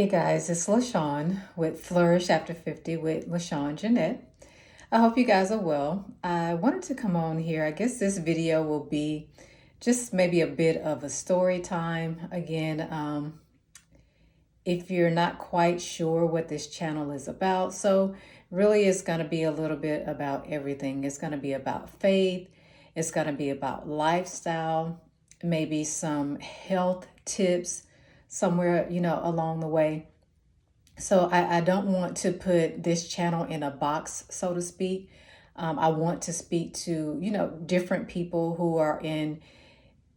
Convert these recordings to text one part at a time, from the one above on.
Hey guys, it's LaShawn with Flourish After 50 with LaShawn Jeanette. I hope you guys are well. I wanted to come on here. I guess this video will be just maybe a bit of a story time. Again, if you're not quite sure what this channel is about, so really it's going to be a little bit about everything. It's going to be about faith, it's going to be about lifestyle, maybe some health tips somewhere, along the way. So I don't want to put this channel in a box, so to speak. I want to speak to, different people who are in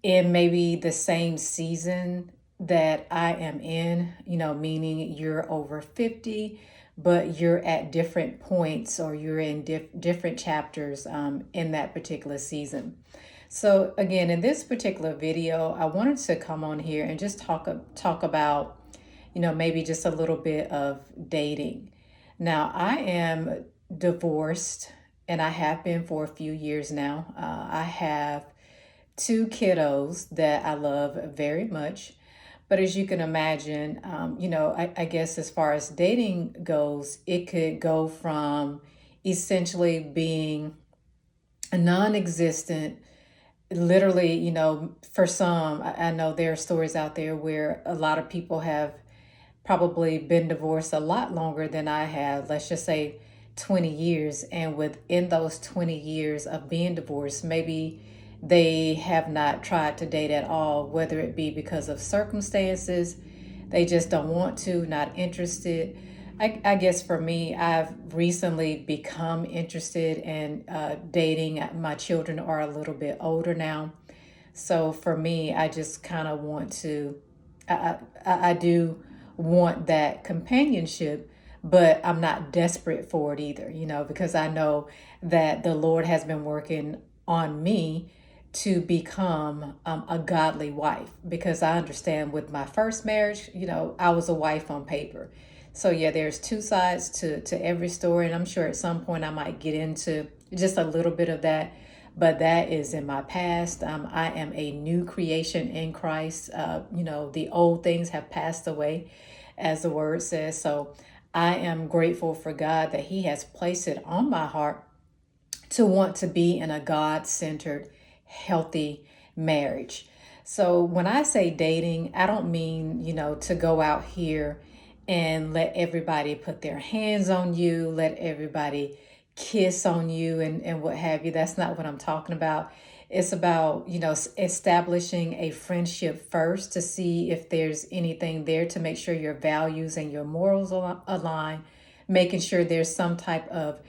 maybe the same season that I am in, meaning you're over 50, but you're at different points or you're in different chapters in that particular season. So again, in this particular video, I wanted to come on here and just talk about maybe just a little bit of dating. Now, I am divorced and I have been for a few years now. I have two kiddos that I love very much. But as you can imagine, I guess as far as dating goes, it could go from essentially being non existent. Literally, for some, I know there are stories out there where a lot of people have probably been divorced a lot longer than I have, let's just say 20 years. And within those 20 years of being divorced, maybe they have not tried to date at all, whether it be because of circumstances, they just don't want to, not interested. I guess for me, I've recently become interested in dating. My children are a little bit older now. So for me, I just kind of want to, I do want that companionship, but I'm not desperate for it either, because I know that the Lord has been working on me to become a godly wife, because I understand with my first marriage, I was a wife on paper. So yeah, there's two sides to every story, and I'm sure at some point I might get into just a little bit of that, but that is in my past. I am a new creation in Christ. The old things have passed away, as the word says. So I am grateful for God that He has placed it on my heart to want to be in a God-centered, healthy marriage. So when I say dating, I don't mean, to go out here and let everybody put their hands on you, let everybody kiss on you and what have you. That's not what I'm talking about. It's about, establishing a friendship first to see if there's anything there, to make sure your values and your morals align, making sure there's some type of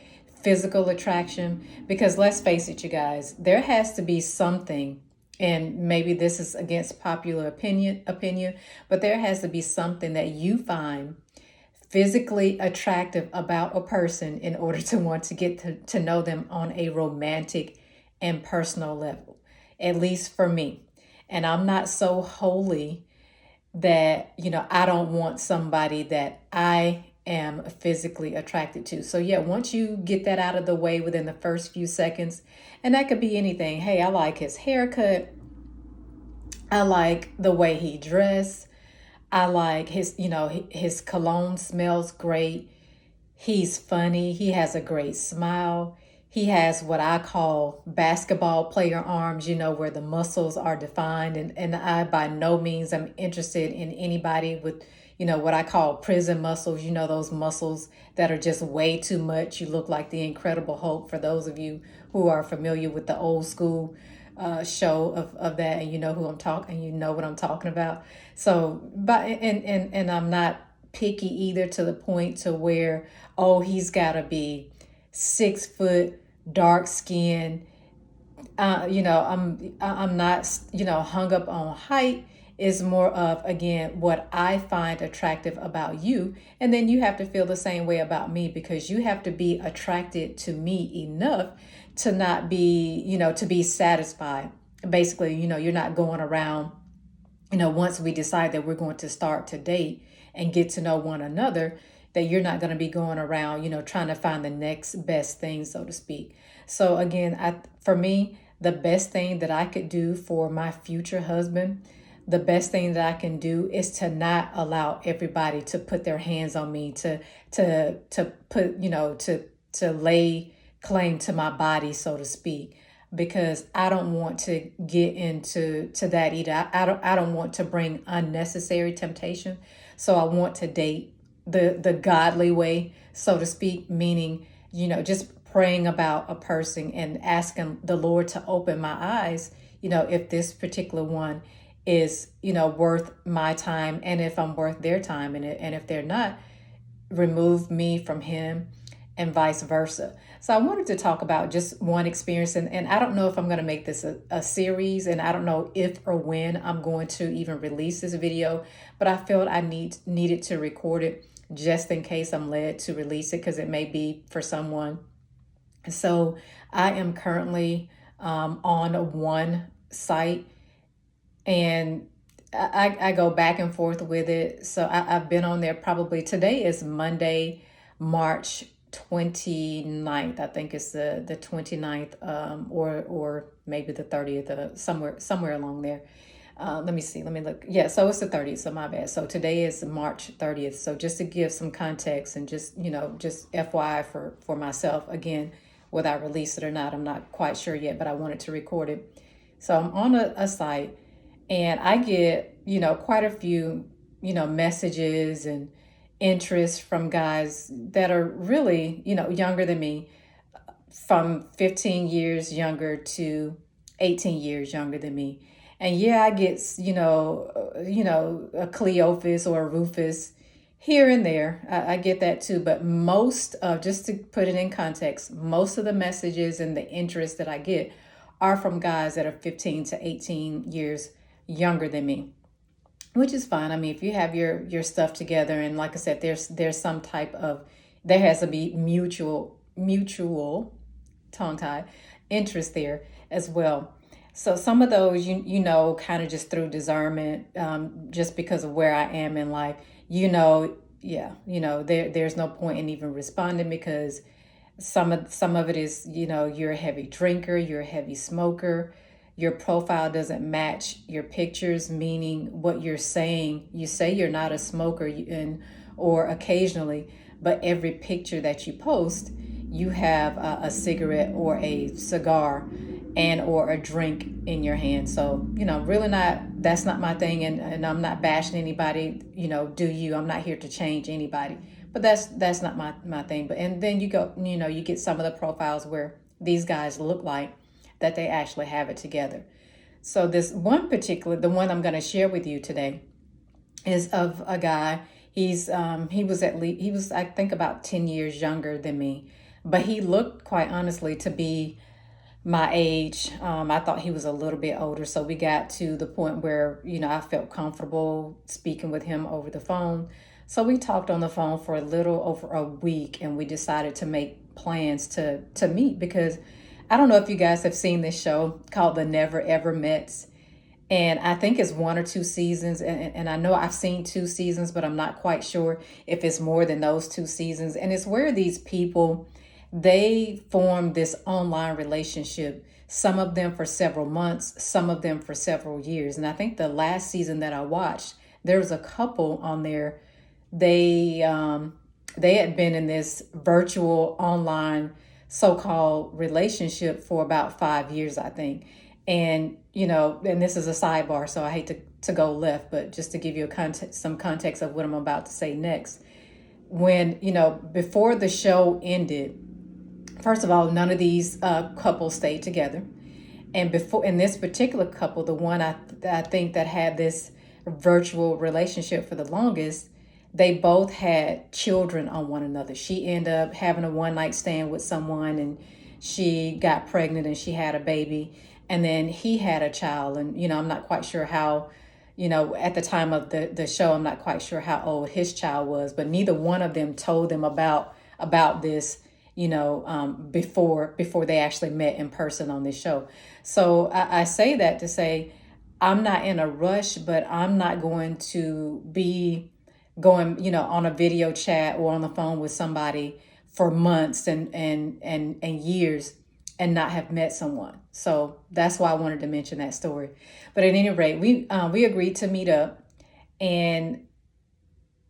physical attraction. Because let's face it, you guys, there has to be something, and maybe this is against popular opinion, but there has to be something that you find physically attractive about a person in order to want to get to know them on a romantic and personal level, at least for me. And I'm not so holy that, I don't want somebody that I am physically attracted to. So yeah, once you get that out of the way within the first few seconds, and that could be anything. Hey, I like his haircut. I like the way he dressed. I like his cologne smells great. He's funny. He has a great smile. He has what I call basketball player arms, where the muscles are defined. And I, by no means, am interested in anybody with, what I call prison muscles, those muscles that are just way too much. You look like the Incredible Hulk, for those of you who are familiar with the old school show of that, and you know what I'm talking about. So, but and I'm not picky either, to the point to where, oh, he's got to be 6 foot, dark skin. I'm not, hung up on height. Is more of, again, what I find attractive about you, and then you have to feel the same way about me, because you have to be attracted to me enough to not be, to be satisfied. Basically, you're not going around, once we decide that we're going to start to date and get to know one another, that you're not going to be going around, trying to find the next best thing, so to speak. So again, for me, the best thing that I could do for my future husband the best thing that I can do is to not allow everybody to put their hands on me, to put, to lay claim to my body, so to speak, because I don't want to get into that either. I don't want to bring unnecessary temptation. So I want to date the godly way, so to speak, meaning, just praying about a person and asking the Lord to open my eyes, if this particular one is, worth my time, and if I'm worth their time, and if they're not, remove me from him, and vice versa. So I wanted to talk about just one experience, and I don't know if I'm going to make this a series, and I don't know if or when I'm going to even release this video, but I felt I needed to record it just in case I'm led to release it, because it may be for someone. So I am currently on one site, and I go back and forth with it. So I've been on there probably, today is Monday, March 29th. I think it's the 29th, or maybe the 30th, somewhere along there. Let me see. Let me look. Yeah, so it's the 30th. So my bad. So today is March 30th. So just to give some context, and just FYI for myself, again, whether I release it or not, I'm not quite sure yet, but I wanted to record it. So I'm on a site, and I get, quite a few, messages and interest from guys that are really, younger than me, from 15 years younger to 18 years younger than me. And yeah, I get, a Cleophas or a Rufus here and there. I get that too. But most of, just to put it in context, most of the messages and the interest that I get are from guys that are 15 to 18 years younger than me, which is fine. I mean, if you have your stuff together, and like I said, there's some type of, there has to be mutual tongue tie interest there as well. So some of those, kind of just through discernment, just because of where I am in life, yeah, there's no point in even responding, because some of it is, you're a heavy drinker, you're a heavy smoker, your profile doesn't match your pictures, meaning what you're saying. You say you're not a smoker, or occasionally, but every picture that you post, you have a cigarette or a cigar and or a drink in your hand. So, really that's not my thing, and I'm not bashing anybody, do you. I'm not here to change anybody. But that's not my thing. But and then you go, you get some of the profiles where these guys look like that they actually have it together. So this one particular, the one I'm going to share with you today, is of a guy. He was I think about 10 years younger than me, but he looked, quite honestly, to be my age. I thought he was a little bit older. So we got to the point where, I felt comfortable speaking with him over the phone. So we talked on the phone for a little over a week, and we decided to make plans to meet, because I don't know if you guys have seen this show called The Never Ever Mets. And I think it's one or two seasons. And I know I've seen two seasons, but I'm not quite sure if it's more than those two seasons. And it's where these people, they form this online relationship, some of them for several months, some of them for several years. And I think the last season that I watched, there was a couple on there. They had been in this virtual online so-called relationship for about 5 years, I think. And, and this is a sidebar, so I hate to go left, but just to give you some context of what I'm about to say next. When, before the show ended, first of all, none of these couples stayed together. And before, in this particular couple, the one I think that had this virtual relationship for the longest, they both had children on one another. She ended up having a one night stand with someone, and she got pregnant and she had a baby. And then he had a child. And, I'm not quite sure how, at the time of the show, I'm not quite sure how old his child was, but neither one of them told them about this, before they actually met in person on this show. So I say that to say, I'm not in a rush, but I'm not going to be going, on a video chat or on the phone with somebody for months and years and not have met someone. So that's why I wanted to mention that story. But at any rate, we agreed to meet up, and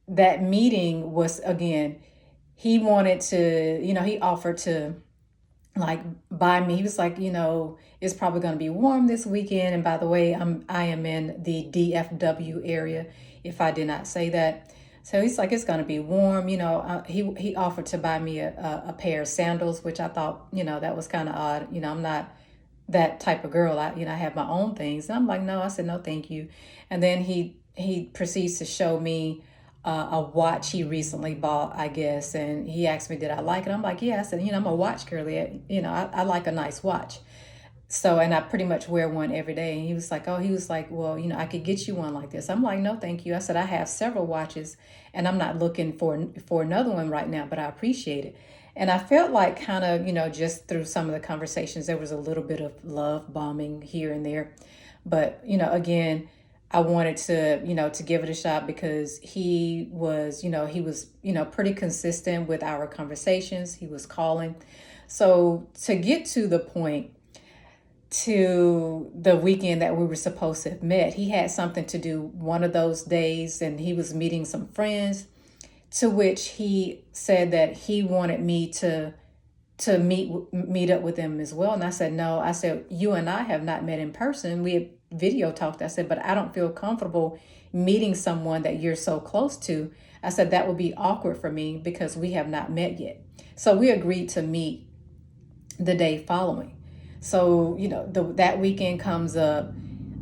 that meeting was, again, he wanted to, he offered to like buy me. He was like, it's probably going to be warm this weekend. And by the way, I am in the DFW area, if I did not say that. So he's like, it's going to be warm. He offered to buy me a pair of sandals, which I thought, that was kind of odd. I'm not that type of girl. I have my own things. And I'm like, no. I said, no, thank you. And then he proceeds to show me a watch he recently bought, I guess. And he asked me, did I like it? I'm like, yeah. I said, I'm a watch girly. I like a nice watch. So, and I pretty much wear one every day. And he was like, well, I could get you one like this. I'm like, no, thank you. I said, I have several watches and I'm not looking for another one right now, but I appreciate it. And I felt like kind of, just through some of the conversations, there was a little bit of love bombing here and there. But, again, I wanted to give it a shot because he was, pretty consistent with our conversations. He was calling. So to get to the point, to the weekend that we were supposed to have met, he had something to do one of those days and he was meeting some friends, to which he said that he wanted me to meet up with them as well. And I said, no. I said, you and I have not met in person. We had video talked. I said, but I don't feel comfortable meeting someone that you're so close to. I said, that would be awkward for me because we have not met yet. So we agreed to meet the day following. So, that weekend comes up.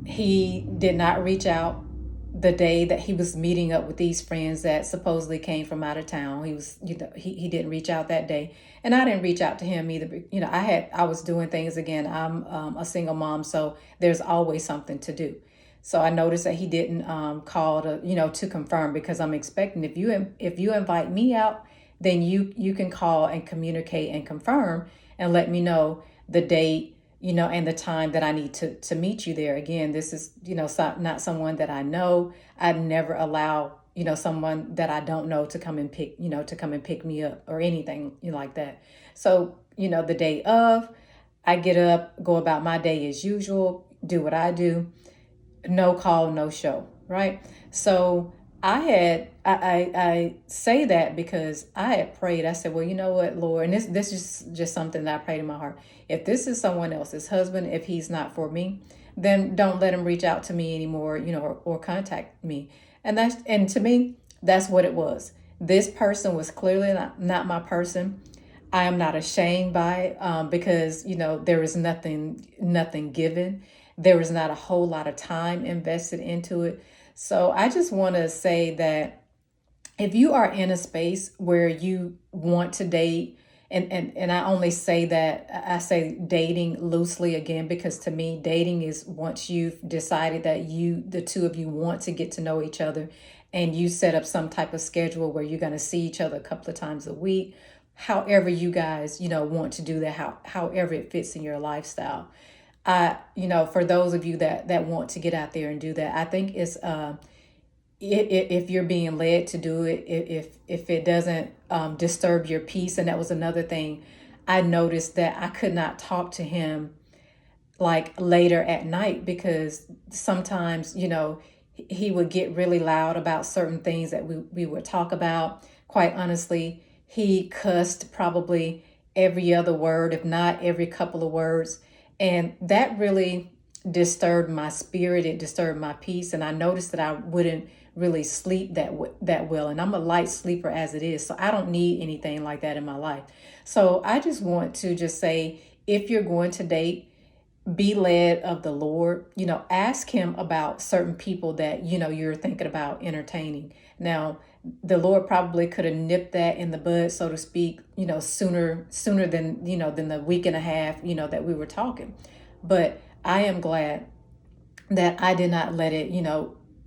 He did not reach out the day that he was meeting up with these friends that supposedly came from out of town. He didn't reach out that day, and I didn't reach out to him either. I was doing things again. I'm a single mom, so there's always something to do. So I noticed that he didn't call to confirm, because I'm expecting if you invite me out, then you can call and communicate and confirm and let me know the date, and the time that I need to meet you there. Again, this is, not someone that I know. I'd never allow, someone that I don't know to come and pick me up or anything, like that. So, the day of, I get up, go about my day as usual, do what I do, no call, no show, right? So I say that because I had prayed. I said, well, you know what, Lord, and this is just something that I prayed in my heart. If this is someone else's husband, if he's not for me, then don't let him reach out to me anymore, or contact me. And to me, that's what it was. This person was clearly not my person. I am not ashamed by it, because there is nothing given. There was not a whole lot of time invested into it. So I just want to say that if you are in a space where you want to date, and I only say that, I say dating loosely again, because to me, dating is once you've decided that the two of you want to get to know each other, and you set up some type of schedule where you're going to see each other a couple of times a week, however you guys, want to do that, however it fits in your lifestyle. For those of you that want to get out there and do that, I think it's, if you're being led to do it, if it doesn't disturb your peace. And that was another thing. I noticed that I could not talk to him like later at night, because sometimes, he would get really loud about certain things that we would talk about. Quite honestly, he cussed probably every other word, if not every couple of words. And that really disturbed my spirit. It disturbed my peace. And I noticed that I wouldn't really sleep that well. And I'm a light sleeper as it is. So I don't need anything like that in my life. So I just want to just say, if you're going to date, be led of the Lord. Ask him about certain people that, you're thinking about entertaining. Now, the Lord probably could have nipped that in the bud, so to speak, sooner than the week and a half, that we were talking. But I am glad that I did not let it,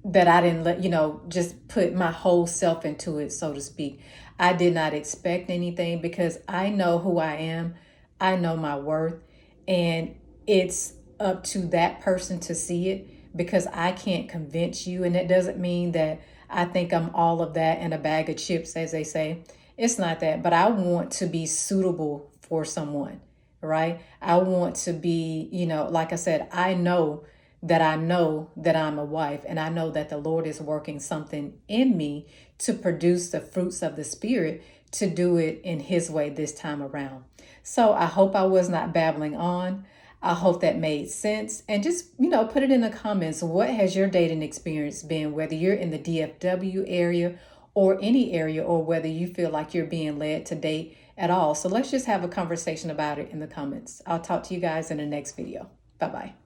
that I didn't let, just put my whole self into it, so to speak. I did not expect anything, because I know who I am. I know my worth. And it's up to that person to see it, because I can't convince you. And it doesn't mean that I think I'm all of that in a bag of chips, as they say. It's not that, but I want to be suitable for someone, right? I want to be, like I said, I know that I'm a wife, and I know that the Lord is working something in me to produce the fruits of the Spirit, to do it in His way this time around. So I hope I was not babbling on. I hope that made sense. And just, put it in the comments. What has your dating experience been, whether you're in the DFW area or any area, or whether you feel like you're being led to date at all? So let's just have a conversation about it in the comments. I'll talk to you guys in the next video. Bye-bye.